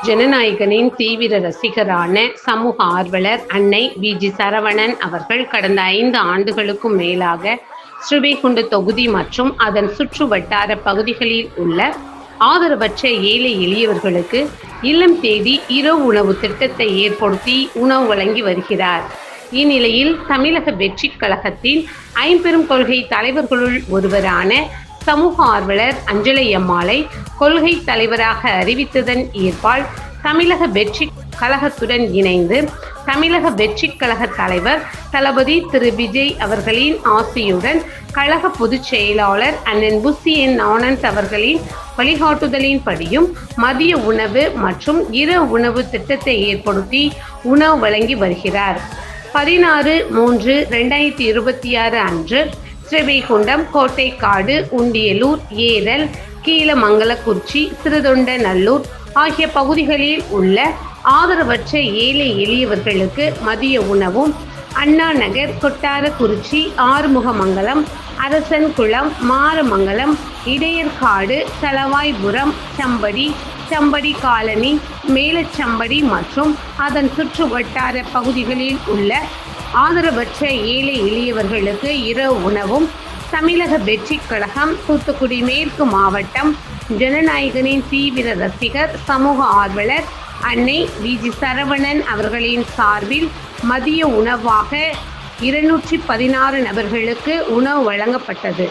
ஜனநாயகனின் தீவிர ரசிகரான சமூக ஆர்வலர் அன்னை வி.ஜி. சரவணன் அவர்கள் கடந்த 5 ஆண்டுகளுக்கும் மேலாக ஸ்ரீவைகுண்ட தொகுதி மற்றும் அதன் சுற்று வட்டார பகுதிகளில் உள்ள ஆதரவற்ற ஏழை எளியவர்களுக்கு இல்லம் தேடி இரவு உணவு திட்டத்தை ஏற்படுத்தி உணவு வழங்கி வருகிறார். இந்நிலையில் தமிழக வெற்றிக் கழகத்தின் ஐம்பெரும் கொள்கை தலைவர்களுள் ஒருவரான சமூக ஆர்வலர் அஞ்சலை அம்மாளை கொள்கை தலைவராக அறிவித்ததன் ஏற்பால் தமிழக வெற்றி கழகத்துடன் இணைந்து தமிழக வெற்றி கழக தலைவர் தளபதி திரு விஜய் அவர்களின் ஆசியுடன் கழக பொதுச் செயலாளர் அண்ணன் புசி என் ஆனந்த் அவர்களின் வழிகாட்டுதலின்படியும் மதிய உணவு மற்றும் இரவு உணவு திட்டத்தை ஏற்படுத்தி உணவு வழங்கி வருகிறார். 16/3/2026 அன்று ஸ்ரீவைகுண்டம், கோட்டைக்காடு, உண்டியலூர், ஏரல், கீழமங்கலக்குறிச்சி, சிறுதொண்டநல்லூர் ஆகிய பகுதிகளில் உள்ள ஆதரவற்ற ஏழை எளியவர்களுக்கு மதிய உணவும் அண்ணா நகர், கொட்டாரக்குறிச்சி, ஆறுமுகமங்கலம், அரசன்குளம், மாரமங்கலம், இடையர்காடு, தளவாய்புரம், சம்படி காலனி, மேலச்சம்படி மற்றும் அதன் சுற்று வட்டார பகுதிகளில் உள்ள ஆதரவற்ற ஏழை எளியவர்களுக்கு இரவு உணவும் தமிழக வெற்றி கழகம் தூத்துக்குடி மேற்கு மாவட்டம் ஜனநாயகனின் தீவிர ரசிகர் சமூக ஆர்வலர் அன்னை வி.ஜி. சரவணன் அவர்களின் சார்பில் மதிய உணவாக 216 நபர்களுக்கு உணவு வழங்கப்பட்டது.